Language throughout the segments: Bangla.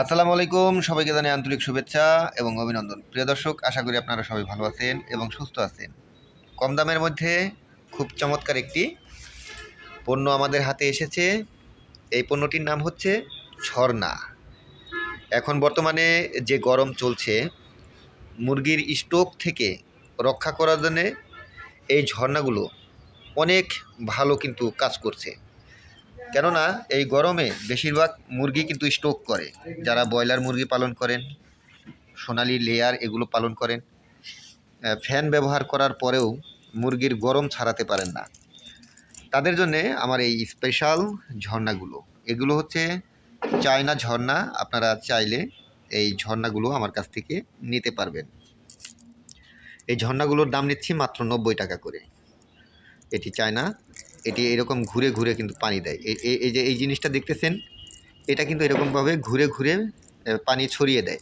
আসসালামু আলাইকুম, সবাইকে জানাই আন্তরিক শুভেচ্ছা এবং অভিনন্দন। প্রিয় দর্শক, আশা করি আপনারা সবাই ভালো আছেন এবং সুস্থ আছেন। কম দামের মধ্যে খুব চমৎকার একটি পণ্য আমাদের হাতে এসেছে। এই পণ্যটির নাম হচ্ছে ঝর্ণা। এখন বর্তমানে যে গরম চলছে, মুরগির স্ট্রোক থেকে রক্ষা করার জন্যে এই ঝর্ণাগুলো অনেক ভালো কিন্তু কাজ করছে। কেননা এই গরমে বেশিরভাগ মুরগি কিন্তু স্ট্রোক করে। যারা ব্রয়লার মুরগি পালন করেন, সোনালি লেয়ার এগুলো পালন করেন, ফ্যান ব্যবহার করার পরেও মুরগির গরম ছাড়াতে পারেন না, তাদের জন্যে আমার এই স্পেশাল ঝর্ণাগুলো। এগুলো হচ্ছে চায়না ঝর্ণা। আপনারা চাইলে এই ঝর্ণাগুলো আমার কাছ থেকে নিতে পারবেন। এই ঝর্ণাগুলোর দাম নিচ্ছি মাত্র 90 টাকা করে। এটি চায়না। এটি এরকম ঘুরে ঘুরে কিন্তু পানি দেয়। এই যে এই জিনিসটা দেখতেছেন, এটা কিন্তু এরকমভাবে ঘুরে ঘুরে পানি ছড়িয়ে দেয়।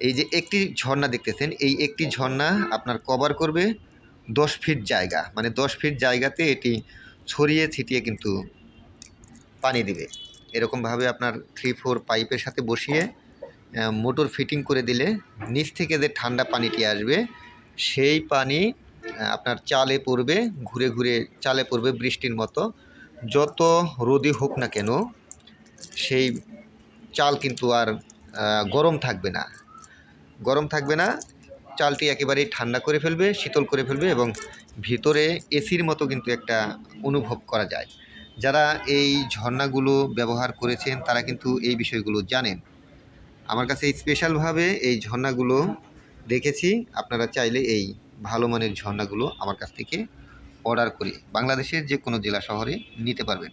এই যে একটি ঝর্ণা দেখতেছেন, এই একটি ঝর্ণা আপনার কভার করবে 10 ফিট জায়গা। মানে 10 ফিট জায়গাতে এটি ছড়িয়ে ছিটিয়ে কিন্তু পানি দিবে। এরকমভাবে আপনার 3-4 পাইপের সাথে বসিয়ে মোটর ফিটিং করে দিলে নিচ থেকে যে ঠান্ডা পানিটি আসবে, সেই পানি আপনার চালে পড়বে, ঘুরে ঘুরে চালে পড়বে বৃষ্টির মতো। যত রোদই হোক না কেন, সেই চাল কিন্তু আর গরম থাকবে না। চালটি একেবারেই ঠান্ডা করে ফেলবে, শীতল করে ফেলবে এবং ভিতরে এসির মতো কিন্তু একটা অনুভব করা যায়। যারা এই ঝর্ণাগুলো ব্যবহার করেছেন তারা কিন্তু এই বিষয়গুলো জানেন। আমার কাছে স্পেশালভাবে এই ঝর্ণাগুলো দেখেছি। আপনারা চাইলে এই ভালো মানের ঝর্ণাগুলো আমার কাছ থেকে অর্ডার করে বাংলাদেশের যে কোনো জেলা শহরে নিতে পারবেন।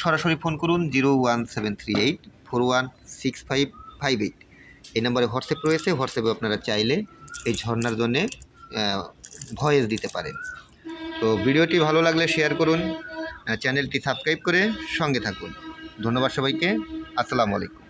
সরাসরি ফোন করুন 01738416558। এই নম্বরে হোয়াটসঅ্যাপ রয়েছে। হোয়াটসঅ্যাপে আপনারা চাইলে এই ঝর্ণার জন্যে ভয়েস দিতে পারেন। তো ভিডিওটি ভালো লাগলে শেয়ার করুন, চ্যানেলটি সাবস্ক্রাইব করে সঙ্গে থাকুন। ধন্যবাদ সবাইকে। আসসালামু আলাইকুম।